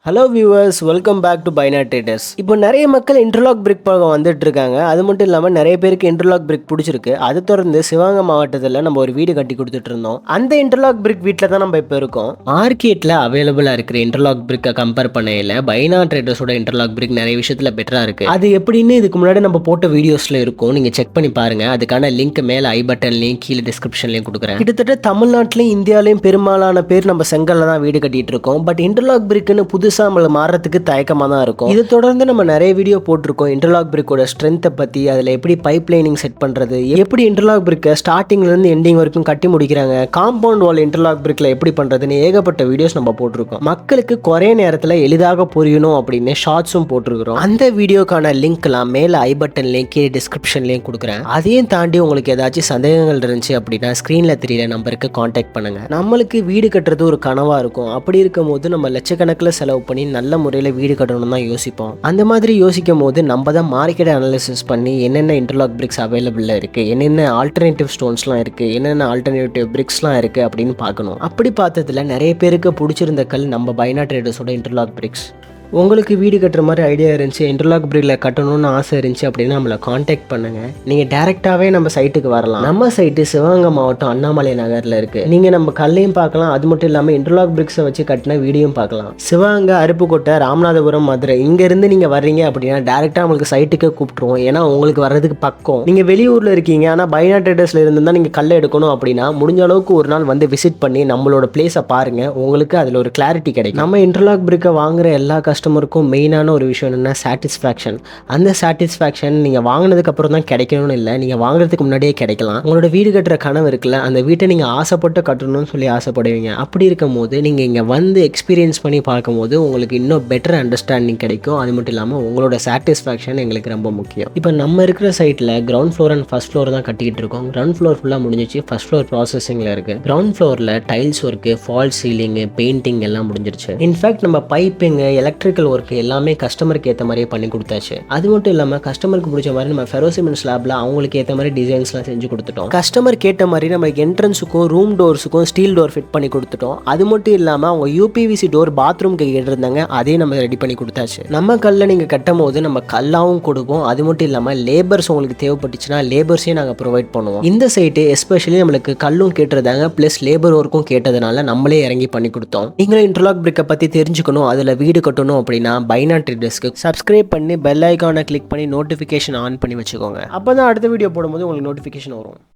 Hello viewers, welcome back to பைனாட் traders. இப்போ நிறைய மக்கள் இன்டர்லாக் பிரிக் பக்கம் வந்துட்டு இருக்காங்க. அது மட்டும் இல்லாமல் நிறைய பேருக்கு இன்டர்லாக் பிரிக் பிடிச்சிருக்கு. அதை தொடர்ந்து சிவகங்கை மாவட்டத்தில் நம்ம ஒரு வீடு கட்டி கொடுத்துட்டு இருந்தோம். அந்த இன்டர்லாக் பிரிக் வீட்டில் தான் நம்ம இப்போ இருக்கோம். மார்க்கெட்டில் அவைலபிளாக இருக்கிற இன்டர்லாக் பிரிக்கை கம்பேர் பண்ணையில் பைனாட் ட்ரேடர்ஸோட இன்டர்லாக் பிரிக் நிறைய விஷயத்தில் பெட்டராக இருக்குது. அது எப்படின்னு இதுக்கு முன்னாடி நம்ம போட்ட வீடியோஸில் இருக்கும், நீங்கள் செக் பண்ணி பாருங்கள். அதுக்கான லிங்க் மேலே ஐ பட்டன்லையும் கீழே டிஸ்கிரிப்ஷன்லையும் கொடுக்குறேன். கிட்டத்தட்ட தமிழ்நாட்டிலையும் இந்தியாவிலையும் பெரும்பாலான பேர் நம்ம செங்கல்ல தான் வீடு கட்டிட்டு இருக்கோம். பட் இன்டர்லாக் பிரிக்னு புதுசாக நம்மள மாறதுக்கு தயக்கமாக தான் இருக்கும். இதை தொடர்ந்து நம்ம நிறைய வீடியோ போட்டிருக்கோம். இன்டர்லாக் பிரிக்கோட ஸ்ட்ரென்த்தை பற்றி, அதில் எப்படி பைப் லைனிங் செட் பண்ணுறது, எப்படி இன்டர்லாக் பிரிக்கை ஸ்டார்டிங்லேருந்து எண்டிங் வரைக்கும் கட்டி முடிக்கிறாங்க, காம்பவுண்ட் வால் இன்டர்லாக் பிரிக்கில் எப்படி பண்ணுறதுன்னு ஏகப்பட்ட வீடியோஸ் நம்ம போட்டிருக்கோம். மக்களுக்கு குறைய நேரத்தில் எளிதாக புரியணும் அப்படின்னு ஷார்ட்ஸும் போட்டிருக்கிறோம். அந்த வீடியோக்கான லிங்க்லாம் மேலே ஐ பட்டன்லேயும் கீழே டிஸ்கிரிப்ஷன்லேயும் கொடுக்குறேன். அதையும் தாண்டி உங்களுக்கு ஏதாச்சும் சந்தேகங்கள் இருந்துச்சு அப்படின்னா ஸ்க்ரீனில் தெரியல நம்பருக்கு காண்டாக்ட் பண்ணுங்க. நம்மளுக்கு வீடு கட்டுறது ஒரு கனவாக இருக்கும். அப்படி இருக்கும் போது நம்ம லட்சக்கணக்கில் செலவு பண்ணி நல்ல முறையில் வீடு கட்டணும் தான் யோசிப்போம். அந்த மாதிரி யோசிக்கும் போது நம்ம தான் மார்க்கெட் அனாலிசிஸ் பண்ணி என்னென்ன இன்டர்லாக் பிரிக்ஸ் அவைலபிளாக இருக்குது, என்னென்ன ஆல்டர்னேட்டிவ் ஸ்டோன்ஸ்லாம் இருக்குது, என்னென்ன ஆல்டர்னேட்டிவ் பிரிக்ஸ்லாம் இருக்குது அப்படின்னு பார்க்கணும். அப்படி பார்த்ததுல நிறைய பேருக்கு பிடிச்சிருந்த கல் நம்ம பைனாட் ட்ரேடர்ஸோட இன்டர்லாக் பிரிக்ஸ். உங்களுக்கு வீடு கட்டுற மாதிரி ஐடியா இருந்துச்சு, இன்டர்லாக் பிரிக்கில் கட்டணும்னு ஆசை இருந்துச்சு அப்படின்னா நம்மளை காண்டாக்ட் பண்ணுங்கள். நீங்கள் டேரெக்டாகவே நம்ம சைட்டுக்கு வரலாம். நம்ம சைட்டு சிவகங்கை மாவட்டம் அண்ணாமலை நகரில் இருக்குது. நீங்கள் நம்ம கல்லையும் பார்க்கலாம், அது மட்டும் இல்லாமல் இன்டர்லாக் பிரிக்ஸை வச்சு கட்டின வீடியோவும் பார்க்கலாம். சிவகங்கை, அருப்புக்கோட்டை, ராமநாதபுரம், மதுரை இங்கேருந்து நீங்கள் வர்றீங்க அப்படின்னா டேரெக்டாக உங்களுக்கு சைட்டுக்கு கூப்பிட்டுருவோம். ஏன்னா உங்களுக்கு வர்றதுக்கு பக்கம். நீங்கள் வெளியூரில் இருக்கீங்க ஆனால் பைனாட் ட்ரேடர்ஸில் இருந்து தான் நீங்கள் கல்லை எடுக்கணும் அப்படின்னா முடிஞ்ச அளவுக்கு ஒரு நாள் வந்து விசிட் பண்ணி நம்மளோட பிளேஸை பாருங்கள். உங்களுக்கு அதில் ஒரு கிளாரிட்டி கிடைக்கும். நம்ம இன்டர்லாக் பிரிக்கை வாங்குற எல்லா கஸ்டமருக்கும் மெயினான ஒரு விஷயம் என்னென்னா சாட்டிஸ்ஃபேக்ஷன். அந்த சாட்டிஸ்ஃபேக்ஷன் நீங்கள் வாங்கினதுக்கப்புறம் தான் கிடைக்கணும்னு இல்லை, நீங்கள் வாங்குறதுக்கு முன்னாடியே கிடைக்கலாம். உங்களோட வீடு கட்டுற கனவு இருக்குல்ல, அந்த வீட்டை நீங்கள் ஆசைப்பட்டு கட்டணும்னு சொல்லி ஆசைப்படுவீங்க. அப்படி இருக்கும் போது நீங்கள் இங்கே வந்து எக்ஸ்பீரியன்ஸ் பண்ணி பார்க்கும்போது உங்களுக்கு இன்னும் பெட்டர் அண்டர்ஸ்டாண்டிங் கிடைக்கும். அது மட்டும் இல்லாமல் உங்களோட சாட்டிஸ்ஃபேக்ஷன் எங்களுக்கு ரொம்ப முக்கியம். இப்போ நம்ம இருக்கிற சைட்டில் ground floor and first floor தான் கட்டிக்கிட்டு இருக்கோம். கிரவுண்ட் ஃப்ளோர் ஃபுல்லாக முடிஞ்சிச்சு, ஃபர்ஸ்ட் ஃப்ளோர் ப்ராசஸிங்கில் இருக்குது. கிரவுண்ட் ஃப்ளோரில் tiles work, fall ceiling, painting எல்லாம் முடிஞ்சிருச்சு. இன்ஃபேக்ட் நம்ம பைப்பிங்கு, எலக்ட்ரிக்கல் ஒர்க் எல்லாமே கஸ்டமருக்கு ஏற்ற மாதிரியே பண்ணி கொடுத்தாச்சு. அது மட்டும் இல்லாமல் கஸ்டமருக்கு பிடிச்ச மாதிரி நம்ம ஃபெரோசிமெண்ட் ஸ்லாப்ல அவங்களுக்கு ஏற்ற மாதிரி டிசைன்ஸ்லாம் செஞ்சு கொடுத்துட்டோம். கஸ்டமர் கேட்ட மாதிரி நம்ம என்ட்ரன்ஸுக்கும் ரூம் டோர்ஸுக்கும் ஸ்டீல் டோர் ஃபிட் பண்ணி கொடுத்துட்டோம். அது மட்டும் இல்லாமல் அவங்க யூபிவிசி டோர் பாத்ரூம்க்கு கேட்டிருந்தாங்க, அதையும் நம்ம ரெடி பண்ணி கொடுத்தாச்சு. நம்ம கல்லை நீங்கள் கட்டும் போது நம்ம கல்லாவும் கொடுப்போம். அது மட்டும் இல்லாமல் லேபர்ஸ் உங்களுக்கு தேவைப்பட்டுச்சுன்னா லேபர்ஸையும் நாங்கள் ப்ரொவைட் பண்ணுவோம். இந்த சைட்டு எஸ்பெஷலி நம்மளுக்கு கல்லும் கேட்டிருந்தாங்க, ப்ளஸ் லேபர் ஒர்க்கும் கேட்டதுனால நம்மளே இறங்கி பண்ணி கொடுத்தோம். நீங்களும் இன்டர்லாக் பிரிக்கை பற்றி தெரிஞ்சுக்கணும், அதில் வீடு கட்டணும் அப்படின்னா பைனாட் ட்ரேடர்ஸ்க்கு சப்ஸ்கிரைப் பண்ணி பெல் ஐகானை கிளிக் பண்ணி நோட்டிஃபிகேஷன் ஆன் பண்ணி வச்சுக்கோங்க. அப்போ தான் அடுத்த வீடியோ போடும்போது உங்களுக்கு நோட்டிஃபிகேஷன் வரும்.